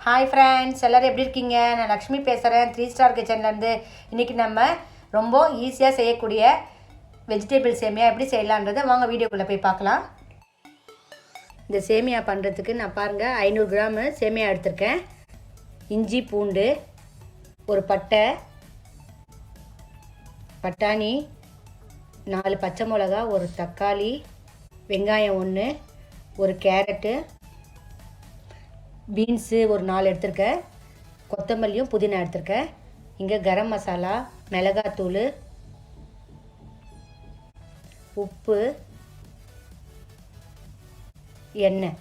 Hi friends, எல்லோரும் எப்படி இருக்கீங்க? நான் லக்ஷ்மி பேசுகிறேன், 3 ஸ்டார் கிச்சன்லேருந்து. இன்றைக்கி நம்ம ரொம்ப ஈஸியாக செய்யக்கூடிய வெஜிடபிள் சேமியா எப்படி செய்யலான்றதை வாங்க வீடியோக்குள்ளே போய் பார்க்கலாம். இந்த சேமியா பண்ணுறதுக்கு நான் பாருங்கள் 500 கிராமு சேமியா எடுத்திருக்கேன். இஞ்சி, பூண்டு, ஒரு பட்டாணி, 4 பச்சை மிளகா, ஒரு தக்காளி, வெங்காயம் 1, ஒரு கேரட்டு, பீன்ஸு ஒரு 4 எடுத்திருக்கேன், கொத்தமல்லியும் புதினா எடுத்திருக்கேன். இங்கே கரம் மசாலா, மிளகாத்தூள், உப்பு, எண்ணெய்.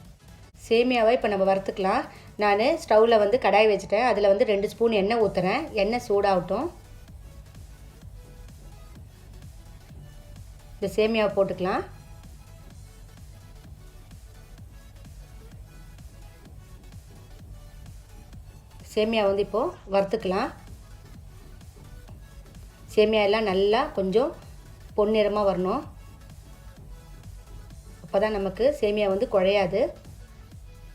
சேமியாவை இப்போ நம்ம வறுத்துக்கலாம். நான் ஸ்டவ்வில் வந்து கடாய் வச்சுட்டேன். அதில் வந்து 2 ஸ்பூன் எண்ணெய் ஊற்றுறேன். எண்ணெய் சூடாகட்டும். இந்த சேமியாவை போட்டுக்கலாம். சேமியா வந்து இப்போது வறுத்துக்கலாம். சேமியா எல்லாம் நல்லா கொஞ்சம் பொன்னிறமாக வரணும். அப்போ தான் நமக்கு சேமியா வந்து குழையாது.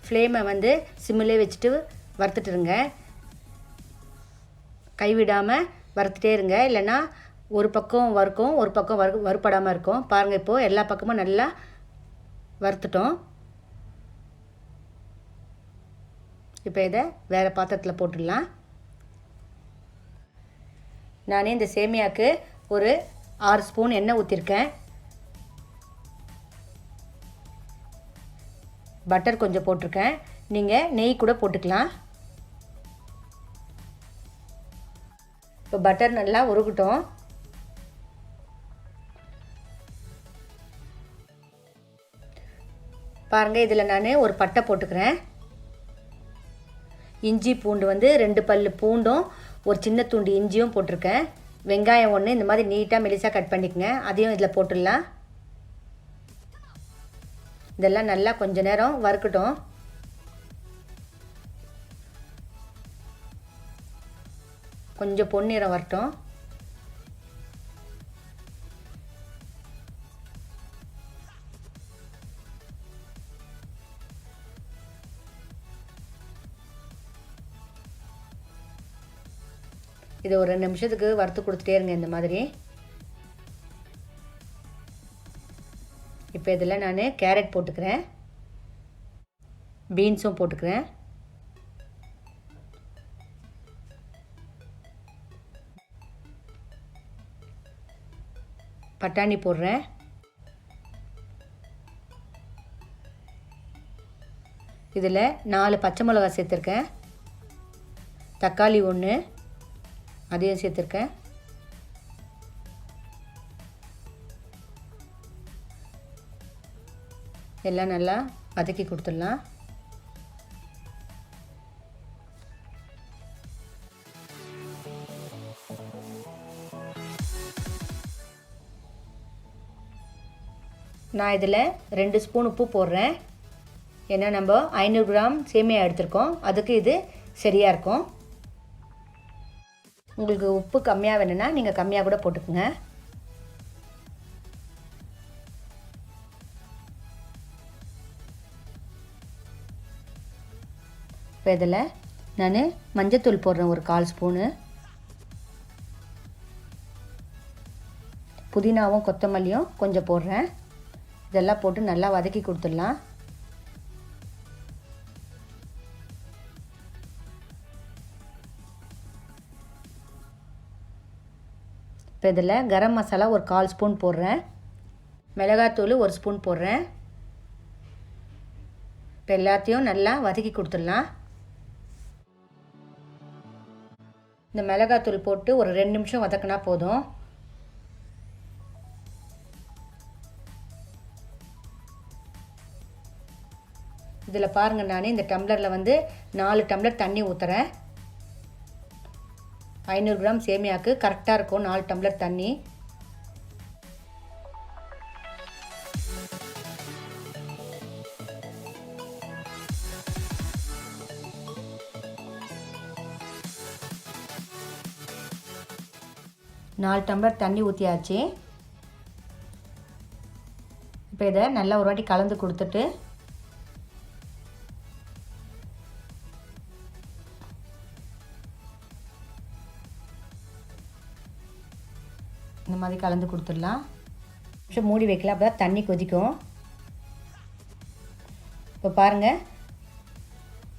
ஃப்ளேமை வந்து சிம்மிலே வச்சுட்டு வறுத்துட்டுருங்க. கைவிடாமல் வறுத்துட்டே இருங்க, இல்லைன்னா ஒரு பக்கம் வறுக்கும், ஒரு பக்கம் வறுப்படாமல் இருக்கும். பாருங்கள், இப்போது எல்லா பக்கமும் நல்லா வறுத்துட்டோம். இப்போ இதை வேறு பாத்திரத்தில் போட்டுடலாம். நானே இந்த சேமியாவுக்கு ஒரு 6 ஸ்பூன் எண்ணெய் ஊற்றிருக்கேன். பட்டர் கொஞ்சம் போட்டிருக்கேன். நீங்கள் நெய் கூட போட்டுக்கலாம். இப்போ பட்டர் நல்லா உருகட்டும். பாருங்கள், இதில் நான் ஒரு பட்டை போட்டுக்கிறேன். இஞ்சி பூண்டு வந்து 2 பல் பூண்டும் ஒரு சின்ன துண்டு இஞ்சியும் போட்டிருக்கேன். வெங்காயம் 1 இந்த மாதிரி நீட்டாக மெலிசாக கட் பண்ணிக்கங்க. அதையும் இதில் போட்டுடலாம். இதெல்லாம் நல்லா கொஞ்ச நேரம் வறுக்கட்டும். கொஞ்சம் பொன்னிறம் வரட்டும். இதை ஒரு 2 நிமிஷத்துக்கு வறுத்து கொடுத்துட்டே இருங்க இந்த மாதிரி. இப்போ இதில் நான் கேரட் போட்டுக்கிறேன், பீன்ஸும் போட்டுக்கிறேன், பட்டாணி போடுறேன், இதில் 4 பச்சை மிளகாய் சேர்த்துருக்கேன், தக்காளி 1 அதையும் சேர்த்துருக்கேன். எல்லாம் நல்லா வதக்கி கொடுத்துடலாம். நான் இதில் 2 ஸ்பூன் உப்பு போடுறேன். ஏன்னா நம்ம 500 கிராம் சேமியா எடுத்திருக்கோம், அதுக்கு இது சரியாக இருக்கும். உங்களுக்கு உப்பு கம்மியாக வேணும்னா நீங்கள் கம்மியாக கூட போட்டுக்கோங்க. இப்போ இதில் நான் மஞ்சத்தூள் போடுறேன், ஒரு 1/4 ஸ்பூனு. புதினாவும் கொத்தமல்லியும் கொஞ்சம் போடுறேன். இதெல்லாம் போட்டு நல்லா வதக்கி கொடுத்துடலாம். இப்போ இதில் கரம் மசாலா ஒரு 1/4 ஸ்பூன் போடுறேன், மிளகாத்தூள் 1 ஸ்பூன் போடுறேன். இப்போ எல்லாத்தையும் நல்லா வதக்கி கொடுத்துடலாம். இந்த மிளகாத்தூள் போட்டு ஒரு 2 நிமிஷம் வதக்கினா போதும். இதில் பாருங்கள், நான் இந்த டம்ளரில் வந்து 4 டம்ளர் தண்ணி ஊற்றுறேன். 500 கிராம் சேமியாவுக்கு கரெக்டாக இருக்கும் 4 டம்ளர் தண்ணி. தண்ணி ஊற்றியாச்சு. இப்போ இதை நல்லா ஒரு வாட்டி கலந்து கொடுத்துட்டு இந்த மாதிரி கலந்து கொடுத்துடலாம். நிமிஷம் மூடி வைக்கலாம், அப்போ தான் தண்ணி கொதிக்கும். இப்போ பாருங்கள்,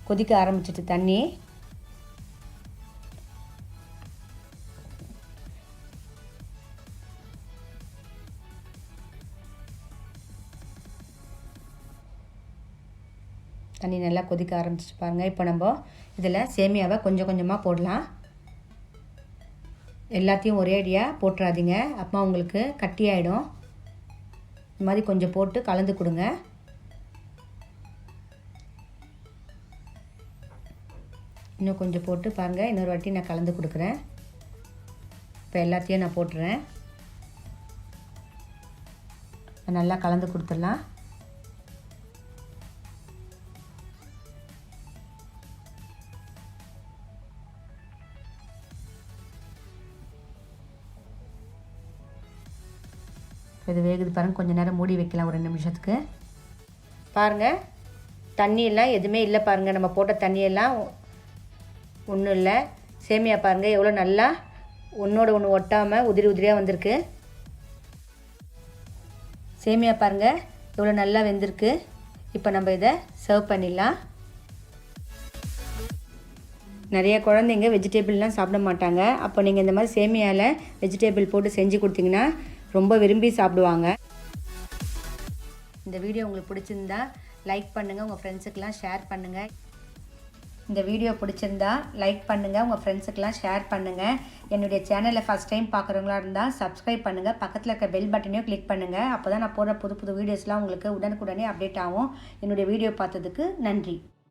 கொதிக்க ஆரம்பிச்சிட்டு தண்ணி. தண்ணி நல்லா கொதிக்க ஆரம்பிச்சிட்டு பாருங்கள். இப்போ நம்ம இதில் சேமியாவை கொஞ்சம் கொஞ்சமாக போடலாம். எல்லாத்தையும் ஒரே அடியாக போட்டுறாதீங்க, அப்போ உங்களுக்கு கட்டியாயிடும். இந்த மாதிரி கொஞ்சம் போட்டு கலந்து கொடுங்க. இன்னும் கொஞ்சம் போட்டு பாருங்கள், இன்னொரு வாட்டி நான் கலந்து கொடுக்குறேன். இப்போ எல்லாத்தையும் நான் போட்டுறேன். நல்லா கலந்து கொடுத்துடலாம். இது வேகுது பாருங்கள், கொஞ்சம் நேரம் மூடி வைக்கலாம் ஒரு 2 நிமிஷத்துக்கு. பாருங்கள், தண்ணியெல்லாம் எதுவுமே இல்லை பாருங்கள், நம்ம போட்ட தண்ணியெல்லாம் ஒன்றும் இல்லை. சேமியா பாருங்கள் எவ்வளோ நல்லா ஒன்றோட ஒன்று ஒட்டாமல் உதிரி உதிரியாக வந்திருக்கு. சேமியா பாருங்கள் எவ்வளோ நல்லா வெந்திருக்கு. இப்போ நம்ம இதை சர்வ் பண்ணிடலாம். நிறைய குழந்தைங்க வெஜிடபிள்லாம் சாப்பிட மாட்டாங்க. அப்போ நீங்கள் இந்த மாதிரி சேமியாவில் வெஜிடபிள் போட்டு செஞ்சு கொடுத்தீங்கன்னா ரொம்ப விரும்பி சாப்பிடுவாங்க. இந்த வீடியோ உங்களுக்கு பிடிச்சிருந்தா லைக் பண்ணுங்கள், உங்கள் ஃப்ரெண்ட்ஸுக்கெலாம் ஷேர் பண்ணுங்கள். இந்த வீடியோ பிடிச்சிருந்தா லைக் பண்ணுங்கள், உங்கள் ஃப்ரெண்ட்ஸுக்கெலாம் ஷேர் பண்ணுங்கள். என்னுடைய சேனலை ஃபஸ்ட் டைம் பார்க்குறவங்களா இருந்தால் சப்ஸ்கிரைப் பண்ணுங்கள், பக்கத்தில் இருக்க பெல் பட்டனையும் கிளிக் பண்ணுங்கள். அப்போ தான் நான் போடுற புது புது வீடியோஸ்லாம் உங்களுக்கு உடனுக்குடனே அப்டேட் ஆகும். என்னுடைய வீடியோ பார்த்ததுக்கு நன்றி.